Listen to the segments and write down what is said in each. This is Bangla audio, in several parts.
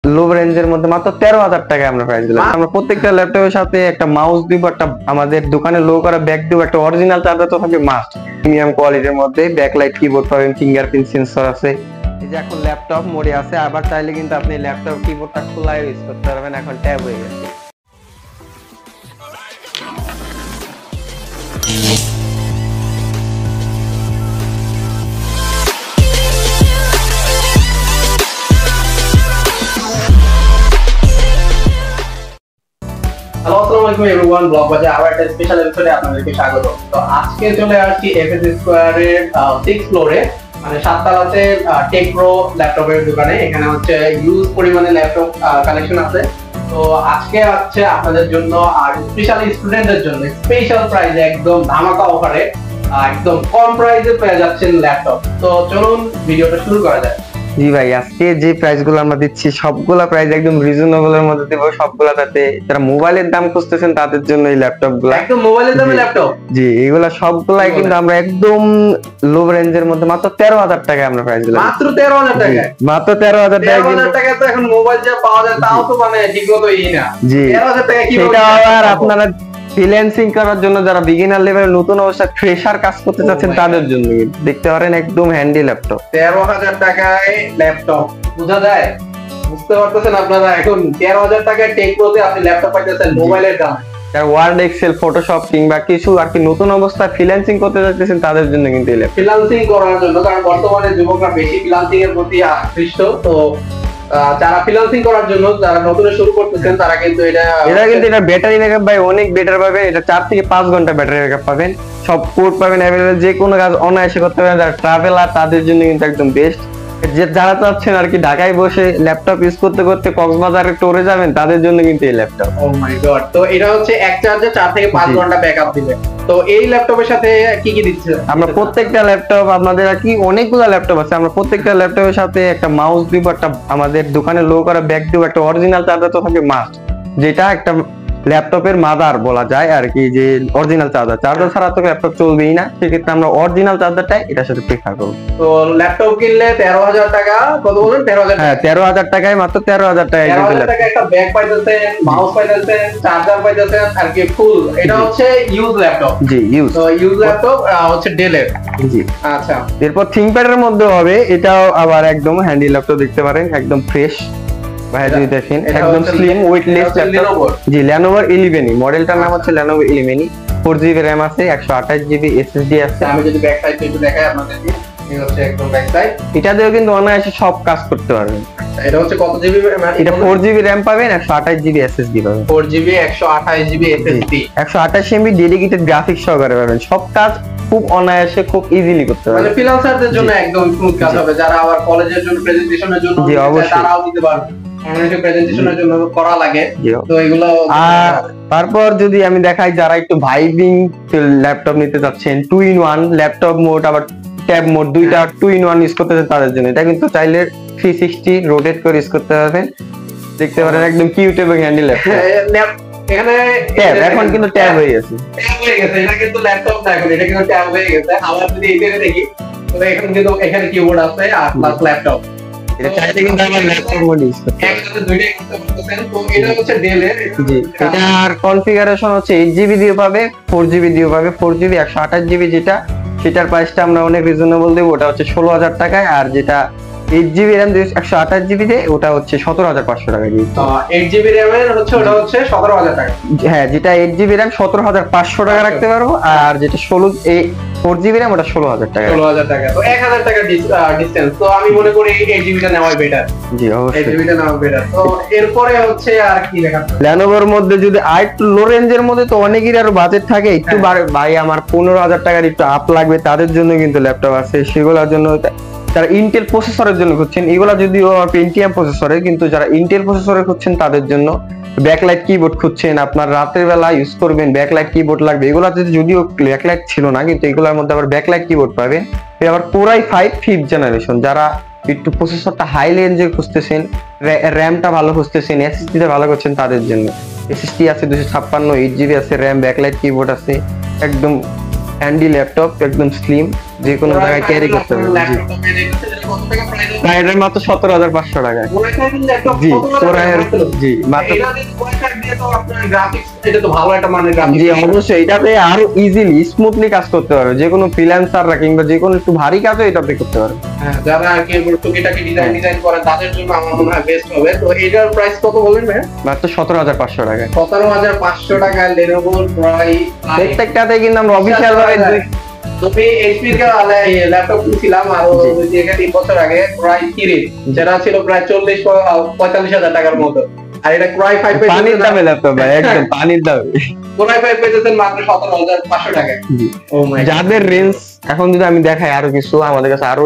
লো রেঞ্জের মধ্যে মাত্র 13,000 টাকায় আমরা প্রাইস দিলাম। আমরা প্রত্যেকটা ল্যাপটপের সাথে একটা মাউস দিব, একটা আমাদের দোকানে লো করা ব্যাগ দিব, একটা অরিজিনাল চার্জার তো থাকবে মাস্ট। প্রিমিয়াম কোয়ালিটির মধ্যে ব্যাকলাইট কিবোর্ড পাবেন, ফিঙ্গারপ্রিন্ট সেন্সর আছে। এই যে এখন ল্যাপটপ মোডে আছে, আবার চাইলে কিন্তু আপনি ল্যাপটপ কিবোর্ডটা খোলা ইউজ করতে পারবেন, এখন ট্যাব হয়ে গেছে। হ্যালো, আসসালামু আলাইকুম এভরিওয়ান। ব্লগ বাজার আবার একটা স্পেশাল এপিসোডে আপনাদেরকে স্বাগত। তো আজকে চলে আসছি এফএস স্কয়ারের 6 ফ্লোরে, মানে 7 তলাতে টেক প্রো ল্যাপটপের দোকানে। এখানে হচ্ছে ইউজ পরিমাণে ল্যাপটপ কালেকশন আছে। তো আজকে হচ্ছে আপনাদের জন্য আর স্পেশালি স্টুডেন্টদের জন্য স্পেশাল প্রাইসে একদম ধামাকা অফারে একদম কম প্রাইসে পেয়ে যাচ্ছেন ল্যাপটপ। তো চলুন ভিডিওটা শুরু করা যায়। জি ভাই, আজকে যে প্রাইস গুলো আমরা দিচ্ছি সবগুলা প্রাইস একদম রিজনেবল এর মধ্যে দেবো সবগুলা, তাতে যারা মোবাইলের দাম খুঁজতেছেন তাদের জন্য এই ল্যাপটপ গুলা একদম মোবাইলের দামে ল্যাপটপ। জি, এগুলা সবগুলাই কিন্তু আমরা একদম লো রেঞ্জের মধ্যে মাত্র 13,000 টাকায় আমরা প্রাইস দিলাম। মাত্র 13,000 টাকা, মাত্র 13,000 টাকা। 13,000 টাকা তো এখন মোবাইল যা পাওয়া যায় তাও তো মানে ঠিক মতো না। জি, 13,000 টাকা কি সেটা আবার আপনারা ফ্রিল্যান্সিং করার জন্য, যারা বিগিনার লেভেলের নতুন অবস্থায় ফ্রেশার কাজ করতে চাচ্ছেন তাদের জন্য দেখতে পারেন একদম হ্যান্ডি ল্যাপটপ। 13,000 টাকায় ল্যাপটপ বোঝা যায়? বুঝতে পারতেছেন আপনারা? এখন 13,000 টাকায় টেক প্রোতে আপনি ল্যাপটপ পাইতেছেন মোবাইলের দাম। যারা ওয়ার্ড, এক্সেল, ফটোশপ কিংবা কিছু আর কি নতুন অবস্থায় ফ্রিল্যান্সিং করতে যাচ্ছেন তাদের জন্য কিন্তু এই ল্যাপটপ। ফ্রিল্যান্সিং করার জন্য, কারণ বর্তমানে যুবকরা বেশি ফ্রিল্যান্সিং এর প্রতি আকৃষ্ট। তো যারা ফ্রিল্যান্সিং করার জন্য যারা নতুন শুরু করতেছেন তারা কিন্তু এটা ব্যাটারি ব্যাকআপ ভাই অনেক বেটার পাবেন। এটা 4 থেকে 5 ঘন্টা ব্যাটারি ব্যাকআপ পাবেন, সব পোর্ট পাবেন অ্যাভেলেবল, যে কোনো কাজ অনায়াসে করতে পারেন। যারা ট্রাভেলার তাদের জন্য কিন্তু একদম বেস্ট। যারা চাচ্ছেন আর কি ঢাকায় বসে ল্যাপটপ ইউজ করতে করতে কক্সবাজারে ট্যুরে যাবেন তাদের জন্য কিন্তু এই ল্যাপটপ। ও মাই গড। তো এটা হচ্ছে এক চার্জে 4 থেকে 5 ঘন্টা ব্যাকআপ দিবে। তো এই ল্যাপটপের সাথে কি কি দিচ্ছে? আমরা প্রত্যেকটা ল্যাপটপ, আপনাদের আর কি অনেকগুলো ল্যাপটপ আছে, আমরা প্রত্যেকটা ল্যাপটপের সাথে একটা মাউস দিব, একটা আমাদের দোকানে লো করা ব্যাগ দিব, একটা অরিজিনাল চার্জার তো থাকবে মাস্ট, যেটা একটা ল্যাপটপের মাদার বলা যায় আর কি, যে অরিজিনাল চার্জার ছাড়া তো ল্যাপটপ চলবেই না। সেক্ষেত্রে আমরা অরিজিনাল চার্জারটাই এটার সাথে প্রেফার করব। তো ল্যাপটপ কিনলে 13,000 টাকা, কত বলেন? 13,000। হ্যাঁ, 13,000 টাকায়, মাত্র 13,000 টাকায় কিন্তু 13,000 টাকা একটা ব্যাগ পাইতেছেন, মাউস পাইতেছেন, চার্জার পাইতেছেন আর কি ফুল। এটা হচ্ছে ইউজ ল্যাপটপ। জি, ইউজ। তো ইউজ ল্যাপটপ হচ্ছে ডেলের। জি, আচ্ছা। এরপর থিংকপ্যাডের মধ্যে হবে, এটাও আবার একদম হ্যান্ডি ল্যাপটপ দেখতে পারেন, একদম ফ্রেশ। ভাই যদি দেখেন একদম স্লিম ওয়েটলেস ল্যাপটপ। জি, Lenovo 11E মডেলটার নাম হচ্ছে Lenovo 11E। 4GB RAM আছে, 128GB SSD আছে। আমি যদি ব্যাক সাইড একটু দেখাই আপনাদেরকে, এই হচ্ছে একদম ব্যাক সাইড। এটা দিয়েও কিন্তু অনায়াসে সব কাজ করতে পারবেন। এটা হচ্ছে কত জিবি? এটা 4GB RAM পাবেন, 128GB SSD পাবেন। 4GB 128GB SSD, 128MB dedicated graphics সহকারে পাবেন। সব কাজ খুব অনায়াসে, খুব ইজিলি করতে পারবেন। মানে ফ্রিল্যান্সারদের জন্য একদম স্মুথ কাজ হবে। যারা আবার কলেজের জন্য, প্রেজেন্টেশনের জন্য তারাও দিতে পারবে। অনেক প্রেজেন্টেশনের জন্য করা লাগে, তো এগুলো। আর তারপর যদি আমি দেখাই, যারা একটু ভাইবিং ল্যাপটপ নিতে চাচ্ছেন, 2-in-1 ল্যাপটপ মোড আবার ট্যাব মোড দুইটা 2-in-1 ইউজ করতে চান তাদের জন্য এটা কিন্তু চাইলে 360 রোটেট করে ইউজ করতে পারবেন। দেখতে পারেন একদম কিউট এবং হ্যান্ডি ল্যাপটপ। এখানে ট্যাব এখন কিন্তু ট্যাব হয়ে গেছে। ট্যাব হয়ে গেছে, এটা কিন্তু ল্যাপটপ না, এখন এটা কিন্তু ট্যাব হয়ে গেছে। আবার যদি এইটাকে দেখি, তো এখন কিন্তু এখানে কিবোর্ড আছে আর প্লাস ল্যাপটপ। এটা চাইলে কিন্তু আমরা ল্যাপটপ মোড ইউজ করতে পারি। একসাথে দুইটাই করতে পারতেছেন। তো এটা হচ্ছে ডেলের। জি, এটার কনফিগারেশন হচ্ছে 8GB দিয়ে পাবে, 4GB দিয়ে পাবে। 4GB 128GB যেটা, সেটার প্রাইসটা আমরা অনেক রিজনেবল দেব, ওটা হচ্ছে 16,000 টাকায়। আর যেটা 8GB RAM 128GB দিয়ে, ওটা হচ্ছে 17,500 টাকায় দিয়ে। 8GB RAM এর হচ্ছে ওটা হচ্ছে 17,000 টাকা। হ্যাঁ, যেটা 8GB RAM 17,500 টাকা রাখতে পারবো, আর যেটা 4GB RAM ওটা 16,000 টাকা। 16,000 টাকা, তো 1,000 টাকা ডিসটেন্স। তো আমি মনে করি 8GB টা নেওয়াই বেটার। জি, অবশ্যই 8GB টা নেওয়া বেটার। তো এরপরে হচ্ছে আর কি দেখাচ্ছি Lenovoর মধ্যে, যদি আর একটু লো রেঞ্জের মধ্যে, তো অনেকেরই আরো বাজেট থাকে একটু ভাই আমার 15,000 টাকার একটু আপ লাগবে, তাদের জন্য কিন্তু ল্যাপটপ আছে। সেগুলোর জন্য যারা ইন্টেল প্রসেসরের জন্য খুঁজছেন, এগুলা যদিও পেন্টিয়াম প্রসেসরে, কিন্তু যারা ইন্টেল প্রসেসরে খুঁজছেন তাদের জন্য ব্যাকলাইট কিবোর্ড খুঁজছেন, আপনার রাতের বেলা ইউজ করবেন, ব্যাকলাইট কিবোর্ড লাগবে। এগুলাতে যদিও ব্যাকলাইট ছিল না, কিন্তু এগুলোর মধ্যে আবার ব্যাকলাইট কিবোর্ড পাবেন। আবার Core i5 5th জেনারেশন, যারা একটু প্রসেসরটা হাই রেঞ্জের খুঁজতেছেন, র্যামটা ভালো খুঁজতেছেন, এসএসডি টা ভালো করছেন তাদের জন্য এসএসডি আছে 256, 8GB আছে, র্যাম, ব্যাকলাইট কিবোর্ড আছে, একদম হ্যান্ডি ল্যাপটপ, একদম স্লিম। যে কোনো জায়গায় ক্যারি করতে পারবেন। জি, এটার মাত্র 17,500 টাকা। জি, জি মাত্র। জি অবশ্যই, এটাতে আরো ইজিলি স্মুথলি কাজ করতে পারবে, যে কোনো ফ্রিল্যান্সাররা কিংবা যে কোনো একটু ভারী কাজও এটাতে করতে পারবে। যারা আর কি টুকিটাকি ডিজাইন করে তাদের জন্য আমার মনে হয় বেস্ট হবে। তো এটার প্রাইস কত বললেন ভাই? মাত্র 17,500 টাকা। 17,500 টাকা Lenovo প্রাইস। প্রত্যেকটাতে কিন্তু আমরা অফিশিয়াল ভাবে তুমি HP র ল্যাপটপ কিনছিলাম আরো 2-3 বছর আগে, প্রায় 30, যেটা ছিল প্রায় 40-45,000 টাকার মতো। আর এটা ক্রাই 5 পানির দামে ল্যাপটপ ভাই, একদম পানির দামে। ক্রাই 5 পেয়েছেন মাত্র 17,500 টাকায়। যাদের রেঞ্জ, এখন যদি আমি দেখাই আরো কিছু, আমাদের কাছে আরো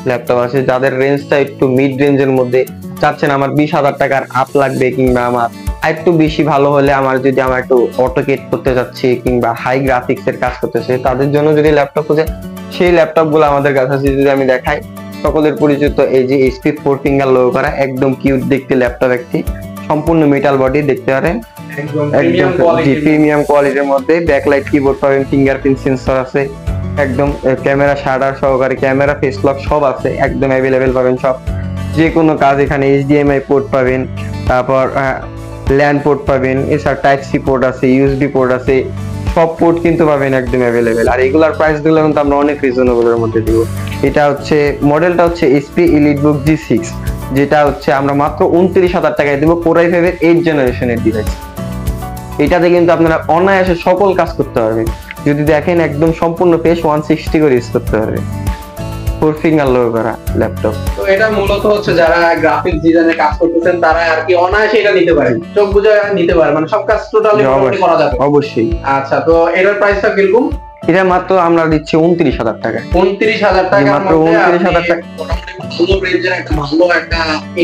ল্যাপটপ আছে যাদের রেঞ্জটা একটু মিড রেঞ্জের মধ্যে চাচ্ছেন, আমার 20,000 টাকার আপ লাগবে, কিংবা আমার একটু বেশি ভালো হলে আমার যদি আমার একটু অটোকেট করতে যাচ্ছি কিংবা হাই গ্রাফিক্স এর কাজ করতেছে, তাদের জন্য যদি ল্যাপটপ খুঁজে, সেই ল্যাপটপ গুলো আমাদের কাছে আছে। যদি আমি দেখাই, সকলের পরিচিত এই যে HP 4 ফিঙ্গার লোগো করা একদম কিউট দেখতে ল্যাপটপ, একটি সম্পূর্ণ মেটাল বডি দেখতে পারেন, একদম প্রিমিয়াম কোয়ালিটির মধ্যে। ব্যাকলাইট কিবোর্ড পাবেন, ফিঙ্গারপ্রিন্ট সেন্সর আছে, একদম ক্যামেরা শাটার সহকারে, ক্যামেরা ফেস লক সব আছে, একদম অ্যাভেলেবেল পাবেন সব। যে কোনো কাজ এখানে HDMI পোর্ট পাবেন, তারপর ল্যান্ড পোর্ট পাবেন, এছাড়া টাইপ সি পোর্ট আছে, USB পোর্ট আছে, সব পোর্ট কিন্তু পাবেন একদম অ্যাভেলেবেল। আর এগুলার প্রাইস গুলো কিন্তু আমরা অনেক রিজনেবল এর মধ্যে দিব। এটা হচ্ছে মডেলটা হচ্ছে HP EliteBook G6, যেটা হচ্ছে আমরা মাত্র 29,000 টাকায় দিব, Core i5 এর 8th জেনারেশনের ডিভাইস। এটাতে কিন্তু আপনারা অনায়াসে সকল কাজ করতে পারবেন। যদি দেখেন একদম সম্পূর্ণ পেজ 160 করে ইউজ করতে পারবেন, 4 ফিঙ্গার লোগো করা ল্যাপটপ। তো এটা মূলত হচ্ছে যারা গ্রাফিক্স ডিজাইনে কাজ করতেছেন তারা আর কি অনায়াসে এটা নিতে পারে, চোখ বুঝে নিতে পারে, মানে সব কাজ টোটালি করা যাবে। অবশ্যই। আচ্ছা, তো এটার প্রাইসটা কিরকম? এটা মাত্র আমরা দিচ্ছি 29,000 টাকা। 29,000 টাকা, মাত্র 29,000 টাকা। ভালো রেঞ্জের ভালো একটা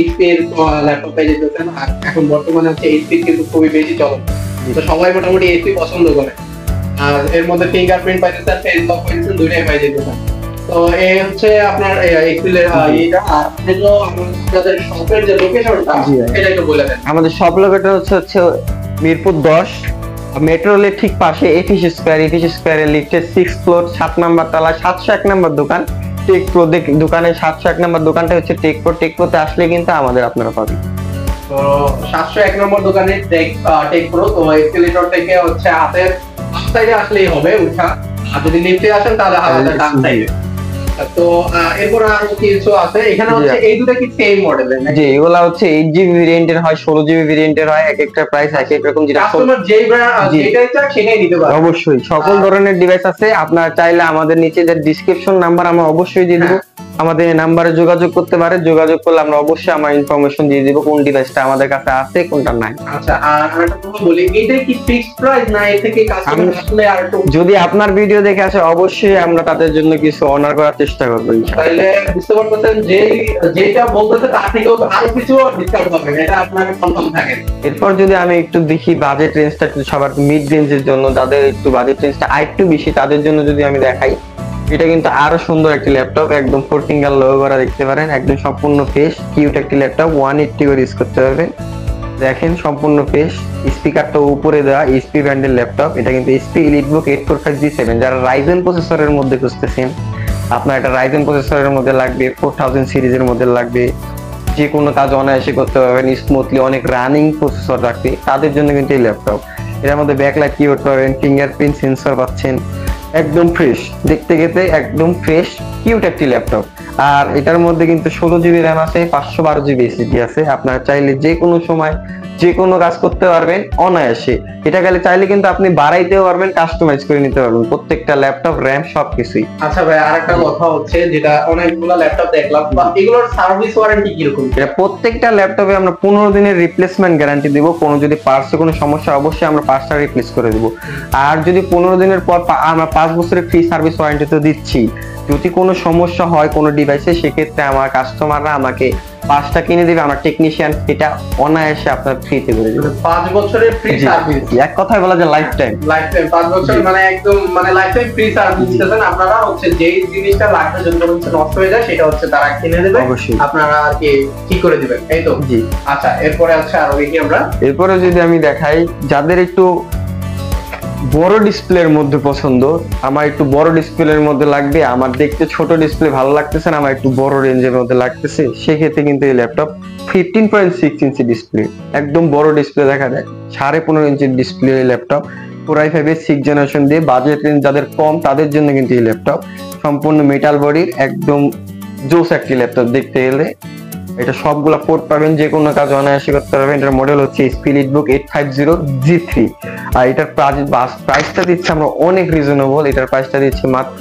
HP এর ল্যাপটপ পেয়ে যেতেছেন। আর এখন বর্তমানে হচ্ছে HP কিন্তু খুবই বেশি চলে, তো সবাই মোটামুটি HP পছন্দ করে। আর এর মধ্যে ফিঙ্গারপ্রিন্ট পাইতেছেন, ফেস লক পাইতেছেন, দুইটাই পাই যেতেছেন। তো এই হচ্ছে আপনার HP এর এটা। আর যেগুলো আমাদের শপের যে লোকেশনটা এটা একটু বলে দেন। আমাদের শপ লোকেশন হচ্ছে মিরপুর 10, মেট্রো রেলের ঠিক পাশে এফিস স্কয়ারের লিফটের 6th ফ্লোর, 7 নাম্বার তলা, 701 নাম্বার দোকান টেক প্রো। দোকানে 701 নাম্বার দোকানটা হচ্ছে টেক প্রো। টেক প্রোতে আসলে কিন্তু আমাদের আপনারা পাবেন। তো 701 নম্বর দোকানে টেক প্রো। তো এসকেলেটর থেকে হচ্ছে হাতের বাম সাইডে আসলেই হবে উঠা, আর যদি লিফটে আসেন তাহলে হাতের ডান সাইডে। তো এরপর আরো কিছু আছে এখানে, হচ্ছে এই দুটো কি সেম মডেলের? জি, এগুলা হচ্ছে 8GB ভেরিয়েন্টের হয়, 16GB ভেরিয়েন্টের হয়, এক একটা প্রাইস এক এক রকম। যেটা কাস্টমার যেটাই চায় সেটাই নিতে পারে। অবশ্যই সকল ধরনের ডিভাইস আছে। আপনারা চাইলে আমাদের নিচে যে ডেসক্রিপশন নাম্বার আমরা অবশ্যই দিয়ে দেব, আমাদের এই নাম্বারে যোগাযোগ করতে পারে। যোগাযোগ করলে আমরা অবশ্যই আমার ইনফরমেশন দিয়ে দিব কোন ডিভাইসটা আমাদের কাছে আছে কোনটা নাই। আচ্ছা, আর একটা কথা বলি, এটা কি ফিক্সড প্রাইস না এর থেকে কাস্টমার আসলে আর একটু? যদি আপনার ভিডিও দেখে আসে অবশ্যই আমরা তাদের জন্য কিছু অনার করার চেষ্টা করব ইনশাআল্লাহ। তাহলে বুঝতে পারতেছেন যে যেটা বলতেছে তার থেকেও আরো কিছু ডিসকাউন্ট হবে, এটা আপনাকে কনফার্ম থাকে। এরপর যদি আমি একটু দেখি বাজেট রেঞ্জটা একটু সবার মিড রেঞ্জের জন্য, যাদের একটু বাজেট রেঞ্জটা আরেকটু বেশি তাদের জন্য যদি আমি দেখাই, এটা কিন্তু আরো সুন্দর একটি ল্যাপটপ, একদম 4 ফিঙ্গার লোগো করা দেখতে পারেন, একদম সম্পূর্ণ ফেস কিউট একটি ল্যাপটপ, 180 করে ইউজ করতে পারবেন। দেখেন সম্পূর্ণ ফেস, স্পিকারটা উপরে দেওয়া HP ব্র্যান্ডের ল্যাপটপ। এটা কিন্তু HP EliteBook 845G7। যারা রাইজেন প্রসেসরের মধ্যে খুঁজতেছেন, আপনার একটা রাইজেন প্রসেসরের মধ্যে লাগবে, 4000 সিরিজের মধ্যে লাগবে, যে কোনো কাজ অনায়াসে করতে পারবেন স্মুথলি, অনেক রানিং প্রসেসর রাখবে, তাদের জন্য কিন্তু এই ল্যাপটপ। এর মধ্যে ব্যাকলাইট কিবোর্ড পাবেন, ফিঙ্গারপ্রিন্ট সেন্সর পাচ্ছেন, একদম ফ্রেশ দেখতে গেতে, একদম ফ্রেশ কিউট একটি ল্যাপটপ। আর এটার মধ্যে কিন্তু 16GB র্যাম আছে, 512GB SSD আছে। আপনারা চাইলে যে কোনো সময় যে কোনো কাজ করতে পারবেন অনায়াসে। এটা গেলে চাইলে কিন্তু আপনি বাড়াইতেও পারবেন, কাস্টমাইজ করে নিতে পারবেন প্রত্যেকটা ল্যাপটপ, র্যাম সবকিছুই। আচ্ছা ভাই, আরেকটা কথা হচ্ছে, যেটা অনেকগুলো ল্যাপটপ দেখলাম, বা এগুলোর সার্ভিস ওয়ারেন্টি কিরকম? এটা প্রত্যেকটা ল্যাপটপে আমরা 15 দিনের রিপ্লেসমেন্ট গ্যারান্টি দিব। কোনো যদি পার্টসে কোনো সমস্যা, অবশ্যই আমরা পার্টসটা রিপ্লেস করে দিব। আর যদি 15 দিনের পর আমরা 5 বছরের ফ্রি সার্ভিস ওয়ারেন্টি তো দিচ্ছি। যদি কোনো সমস্যা হয় কোনো ডিভাইসে, সেক্ষেত্রে আমার কাস্টমাররা আমাকে পাঁচটা কিনে দিবে, আমার টেকনিশিয়ান এটা অনায়াসে আপনার ফ্রিতে করে দিবে। 5 বছরের ফ্রি সার্ভিস, এক কথায় বলা যায় লাইফ টাইম। 5 বছর মানে একদম মানে লাইফ টাইম ফ্রি সার্ভিস দিতেছেন আপনারা। হচ্ছে যেই জিনিসটা লাগবে যদি নষ্ট হয়ে যায় সেটা হচ্ছে তারা কিনে দেবে, আপনারা আর কি ঠিক করে দিবেন, এই তো? জি। আচ্ছা, এরপরে আছে আরো কি আমরা? এরপরে যদি আমি দেখাই, যাদের একটু বড় ডিসপ্লের মধ্যে পছন্দ, আমার একটু বড় ডিসপ্লের মধ্যে লাগবে, আমার দেখতে ছোট ডিসপ্লে ভালো লাগতেছে না, আমার একটু বড় রেঞ্জের মধ্যে লাগতেছে, সেক্ষেত্রে কিন্তু এই ল্যাপটপ 15.6 ইঞ্চি ডিসপ্লে, একদম বড় ডিসপ্লে দেখা যায়, 15.5 ইঞ্চির ডিসপ্লে এই ল্যাপটপ, Core i5 এর 6 জেনারেশন দিয়ে, বাজেট রেঞ্জ যাদের কম তাদের জন্য কিন্তু এই ল্যাপটপ সম্পূর্ণ মেটাল বডির একদম জোস একটি ল্যাপটপ দেখতে গেলে। এটা সবগুলা পোর্ট পাবেন, যে কোনো কাজ অনায়াসে করতে পারবেন। এটার মডেল হচ্ছে স্পিলিটবুক 850G3, আর এটার প্রাইসটা দিচ্ছে আমরা অনেক রিজনেবল, এটার প্রাইসটা দিচ্ছে মাত্র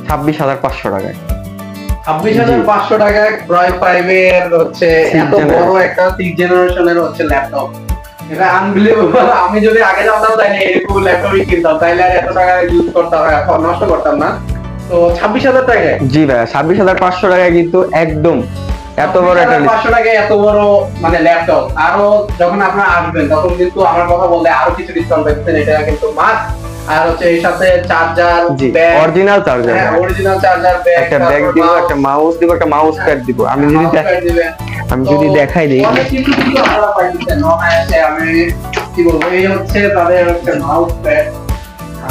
26,500 টাকায়। 26,500 টাকায় Core i5 এর হচ্ছে এত বড় একটা 6 জেনারেশনের হচ্ছে ল্যাপটপ, এটা আনবিলিভেবল। আমি যদি আগে জানতাম তাহলে এরকম ল্যাপটপই কিনতাম, তাইলে আর এত টাকা ইউজ করতাম, নষ্ট করতাম না। তো 26,000 টাকায়, জি ভাই 26,500 টাকায় কিন্তু একদম এত বড় একটা 500 টাকায় এত বড় মানে ল্যাপটপ। আরো যখন আপনারা আসবেন তখন কিন্তু আমার কথা বললে আরো কিছু ডিসকাউন্ট পাচ্ছেন, এটা কিন্তু মাস্ট। আর হচ্ছে এর সাথে charger, original charger, original charger, একটা ব্যাগ দিব, একটা মাউস দিব, একটা মাউস প্যাড দিব। আমি যদি দেখাই দিই অনেক কিছু কিন্তু আপনারা পাইছেন অনায়াসে। আমি কি বলবো, এই হচ্ছে তাদের হচ্ছে মাউস প্যাড,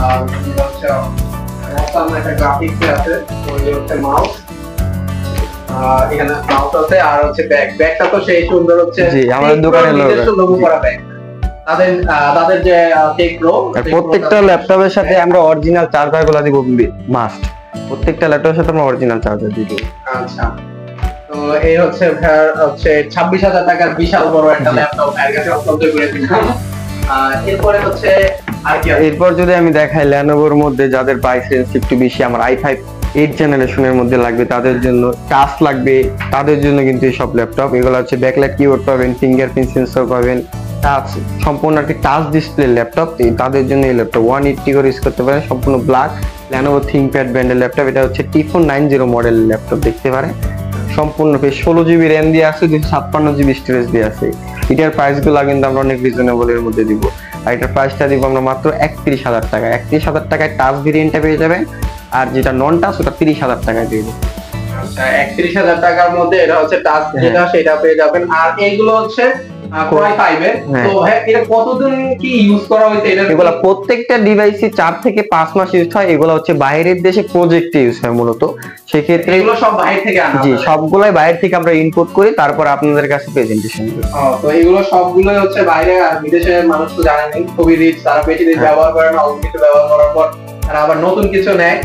আর হচ্ছে একটা গ্রাফিক্স আছে, তো এই হচ্ছে মাউস, এখানে মাউস আছে, আর হচ্ছে ব্যাগটা তো সেই সুন্দর, হচ্ছে জি আমাদের দোকানে লোগো করা ব্যাগ। তাদের যে টেক প্রো, প্রত্যেকটা ল্যাপটপের সাথে আমরা অরিজিনাল চার্জার গুলো দিব মাস্ট, প্রত্যেকটা ল্যাপটপের সাথে আমরা অরিজিনাল চার্জার দিব। আচ্ছা, তো এই হচ্ছে 26,000 টাকার বিশাল বড় একটা ল্যাপটপ এর কাছে অত্যন্ত করে দিলাম। এরপরে হচ্ছে এরপর যদি আমি দেখাই ল্যানোভোর মধ্যে যাদের প্রাইস রেঞ্জ একটু বেশি, আমার i5 8 জেনারেশনের মধ্যে লাগবে, তাদের জন্য টাচ লাগবে, তাদের জন্য কিন্তু এই সব ল্যাপটপ। এগুলো হচ্ছে ব্যাকলাইট কিবোর্ড পাবেন, ফিঙ্গারপ্রিন্ট সেন্সর পাবেন, টাচ সম্পূর্ণ একটি টাচ ডিসপ্লে ল্যাপটপ, তাদের জন্য এই ল্যাপটপ 180 করে ইউজ করতে পারেন, সম্পূর্ণ ব্ল্যাক Lenovo ThinkPad ব্র্যান্ডের ল্যাপটপ। এটা হচ্ছে T490 মডেলের ল্যাপটপ দেখতে পারেন, সম্পূর্ণ 16GB র্যাম দিয়ে আছে, 256GB স্টোরেজ দিয়ে আছে। এটার প্রাইস গুলো কিন্তু আমরা অনেক রিজনেবল এর মধ্যে দিব, আর এটার প্রাইসটা দিব আমরা মাত্র 31,000 টাকা। 31,000 টাকায় টাচ ভেরিয়েন্টটা পেয়ে যাবেন, আর যেটা নন টাচ ওটা 30,000 টাকায় দিয়ে দেবো। আচ্ছা, 31,000 টাকার মধ্যে এটা হচ্ছে টাচ যেটা সেটা পেয়ে যাবেন। আর এইগুলো হচ্ছে Core i5 এর, তো এটা কতদিন কি ইউজ করা হয়েছে? এগুলা প্রত্যেকটা ডিভাইসে 4 থেকে 5 মাস ইউজ হয়। এগুলো হচ্ছে বাইরের দেশে প্রজেক্টে ইউজ হয় মূলত, সেক্ষেত্রে এগুলো সব বাইরে থেকে আনা, জি সবগুলাই বাইরে থেকে আমরা ইনপুট করি, তারপর আপনাদের কাছে প্রেজেন্টেশন করি। তো এগুলো সবগুলোই হচ্ছে বাইরে, আর বিদেশের মানুষ তো জানেন খুবই রিচ, তারা বেশি দিন ব্যবহার করে না, অল্প কিছু ব্যবহার করার পর তারা আবার নতুন কিছু নেয়।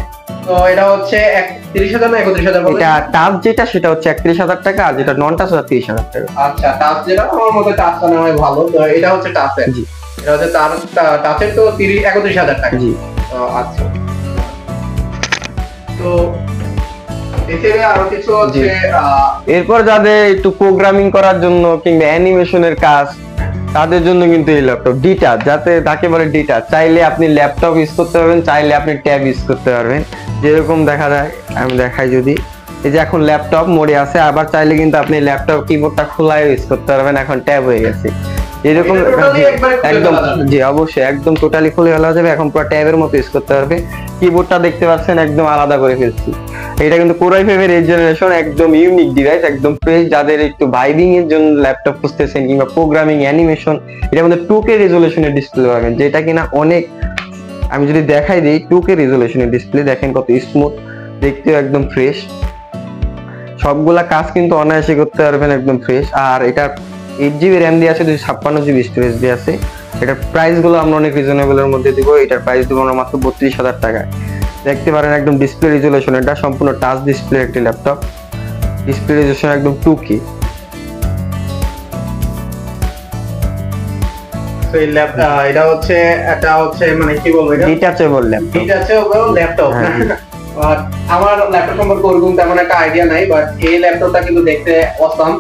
তো এটা হচ্ছে 31,000 না 31,000? এটা টাচ যেটা সেটা হচ্ছে 31,000 টাকা, আর যেটা নন টাচ ওটা 30,000 টাকা। আচ্ছা, টাচ যেটা, আমার মতে টাচটা নেওয়াই ভালো। তো এটা হচ্ছে টাচের, জি এটা হচ্ছে টাচের, তো 31,000 টাকা। জি আচ্ছা, তো এছাড়া আরো কিছু হচ্ছে এরপর যাদের একটু প্রোগ্রামিং করার জন্য কিংবা অ্যানিমেশনের কাজ, তাদের জন্য কিন্তু এই ল্যাপটপ ডিটাচ, যাতে তাকে বলে ডিটাচ, চাইলে আপনি ল্যাপটপ ইউজ করতে পারবেন, চাইলে আপনি ট্যাব ইউজ করতে পারবেন। যেরকম দেখা যায়, আমি দেখাই যদি, এই যে এখন ল্যাপটপ মোডে আছে, আবার চাইলে কিন্তু আপনি ল্যাপটপ কিবোর্ডটা খোলা ইউজ করতে পারবেন, এখন ট্যাব হয়ে গেছে এরকম একদম। জি অবশ্যই একদম টোটালি খুলে ফেলা যাবে, এখন পুরো ট্যাবের মতো ইউজ করতে পারবে। কিবোর্ডটা দেখতে পাচ্ছেন একদম আলাদা করে ফেলছি। এটা কিন্তু Core i5 এর 8 জেনারেশন, একদম ইউনিক ডিভাইস, একদম ফ্রেশ। যাদের একটু ভাইবিং এর জন্য ল্যাপটপ খুঁজতেছেন কিংবা প্রোগ্রামিং অ্যানিমেশন, এটার মধ্যে 2K রেজোলিউশনের ডিসপ্লে পাবেন, যেটা কিনা অনেক, আমি যদি দেখাই দিই 2K রেজোলিউশনের ডিসপ্লে, দেখেন কত স্মুথ, দেখতেও একদম ফ্রেশ, সবগুলা কাজ কিন্তু অনায়াসে করতে পারবেন, একদম ফ্রেশ। আর এটা 8GB র্যাম দিয়ে আছে, 256GB স্টোরেজ দিয়ে আছে। এটার প্রাইস গুলো আমরা অনেক রিজনেবল এর মধ্যে দিব, এটার প্রাইস দিব আমরা মাত্র 32,000 টাকায়। দেখতে পারেন একদম ডিসপ্লে রেজোলিউশন, এটা সম্পূর্ণ টাচ ডিসপ্লে একটি ল্যাপটপ, ডিসপ্লে রেজোলিউশন একদম 2K। এটা হচ্ছে মানে কি বলবো, এটা ডিটাচেবল ল্যাপটপ, ডিটাচেবল ল্যাপটপ। আমার ল্যাপটপ সম্পর্কে ওরকম তেমন একটা আইডিয়া নাই, বাট এই ল্যাপটপটা কিন্তু দেখতে অসাম।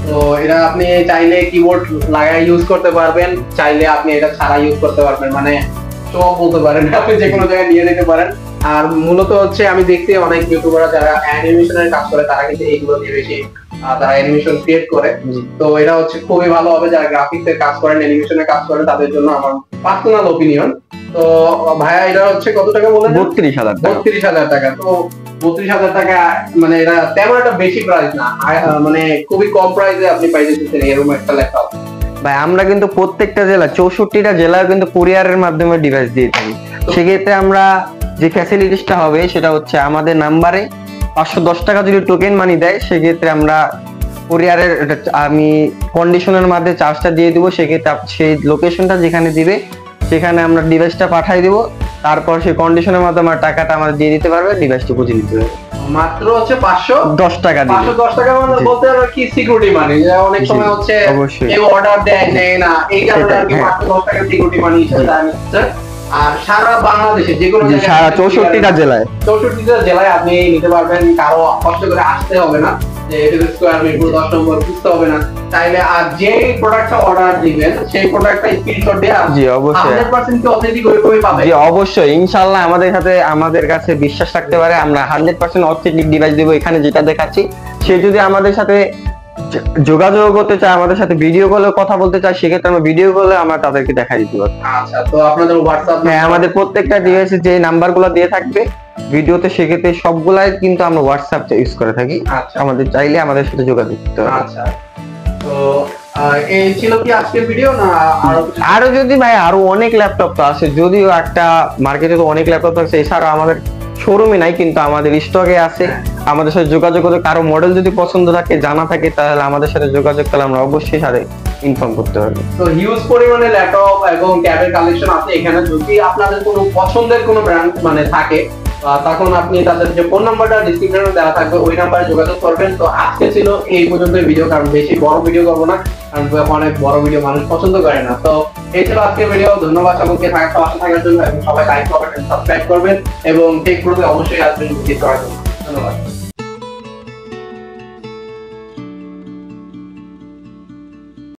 তো এটা আপনি চাইলে কিবোর্ড লাগাই ইউজ করতে পারবেন, চাইলে আপনি এটা ছাড়া ইউজ করতে পারবেন, মানে সব বলতে পারেন, আপনি যে কোনো জায়গায় নিয়ে যেতে পারেন। আর মূলত হচ্ছে আমি দেখছি অনেক ইউটিউবাররা যারা অ্যানিমেশনের কাজ করে, তারা কিন্তু এইগুলো দিয়ে বেশি তারা অ্যানিমেশন ক্রিয়েট করে। তো এটা হচ্ছে খুবই ভালো হবে যারা গ্রাফিক্সের কাজ করেন, অ্যানিমেশনের কাজ করেন, তাদের জন্য আমার পার্সোনাল ওপিনিয়ন। তো ভাইয়া এটা হচ্ছে কত টাকা বলেন? 32,000 টাকা। 32,000 টাকা। তো 32,000 টাকা মানে এটা তেমন একটা বেশি প্রাইস না, মানে খুবই কম প্রাইসে আপনি পাই যেতেছেন এরকম একটা ল্যাপটপ। ভাই আমরা কিন্তু প্রত্যেকটা জেলা 64টা জেলায় কিন্তু কুরিয়ারের মাধ্যমে ডিভাইস দিয়ে থাকি। সেক্ষেত্রে আমরা যে ফ্যাসিলিটিসটা হবে সেটা হচ্ছে আমাদের নাম্বারে 510 টাকা যদি টোকেন মানি দেয়, সেক্ষেত্রে আমরা কুরিয়ারের আমি কন্ডিশনের মাধ্যমে চার্জটা দিয়ে দিব। সেক্ষেত্রে সেই লোকেশনটা যেখানে দিবে সেখানে আমরা ডিভাইসটা পাঠিয়ে দিব, তারপর সেই কন্ডিশনের মাধ্যমে আমার টাকাটা আমার দিয়ে দিতে পারবে, ডিভাইসটা বুঝে নিতে হবে। মাত্র হচ্ছে 510 টাকা দিবে। 510 টাকা মানে বলতে আর কি সিকিউরিটি মানি, যে অনেক সময় হচ্ছে অবশ্যই কেউ অর্ডার নেয় না, এই কারণে আর কি 510 টাকা সিকিউরিটি মানি হিসেবে দেওয়া হচ্ছে। আর সারা বাংলাদেশে যে কোনো জায়গায় সারা 64টা জেলায় 64টা জেলায় আপনি নিতে পারবেন, কারো কষ্ট করে আসতে হবে না, যে এফএস স্কয়ার মিরপুর 10 নম্বর বুঝতে হবে না। চাইলে আর যে প্রোডাক্টটা অর্ডার দিবেন সেই প্রোডাক্টটা স্ক্রিনশট দিয়ে জি অবশ্যই 100% কি অথেন্টিক ওই পাবেন। জি অবশ্যই, ইনশাআল্লাহ আমাদের কাছে বিশ্বাস রাখতে পারে, আমরা 100% অথেন্টিক ডিভাইস দেব। এখানে যেটা দেখাচ্ছি, সে যদি আমাদের সাথে যোগাযোগ করতে চায়, আমাদের সাথে ভিডিও কলে কথা বলতে চায়, সেক্ষেত্রে আমরা ভিডিও কলে আমরা তাদেরকে দেখাই দিতে পারবো। আচ্ছা, তো আপনাদের হোয়াটসঅ্যাপ, হ্যাঁ আমাদের প্রত্যেকটা ডিভাইসে যে নাম্বারগুলো দিয়ে থাকবে ভিডিওতে, সেক্ষেত্রে সবগুলাই কিন্তু আমরা হোয়াটসঅ্যাপ ইউজ করে থাকি। আচ্ছা আমাদের চাইলে আমাদের সাথে যোগাযোগ করতে পারবে। আচ্ছা, তো এই ছিল কি আজকের ভিডিও, না আরো যদি ভাই আরো অনেক ল্যাপটপ তো আছে, যদিও একটা মার্কেটে তো অনেক ল্যাপটপ আছে, এছাড়া আমাদের শোরুমে নাই কিন্তু আমাদের স্টকে আছে। আমাদের সাথে যোগাযোগ করতে, কারো মডেল যদি পছন্দ থাকে, জানা থাকে, তাহলে আমাদের সাথে যোগাযোগ করলে আমরা অবশ্যই সাথে ইনফর্ম করতে পারবো। তো হিউজ পরিমাণে ল্যাপটপ এবং ট্যাবের কালেকশন আছে এখানে। যদি আপনাদের কোনো পছন্দের কোনো ব্র্যান্ড মানে থাকে, তখন আপনি তাদের যে ফোন নাম্বারটা ডেসক্রিপশনে দেওয়া থাকবে ওই নাম্বারে যোগাযোগ করবেন। তো আজকে ছিল এই পর্যন্ত ভিডিও, কারণ বেশি বড় ভিডিও করবো না, কারণ অনেক বড় ভিডিও মানুষ পছন্দ করে না। তো এই ছিল আজকের ভিডিও। ধন্যবাদ সকলকে পাশে থাকার জন্য, এবং সবাই লাইক করবেন, সাবস্ক্রাইব করবেন এবং টেক গ্রুপে অবশ্যই আসবেন ভিজিট করার জন্য। ধন্যবাদ।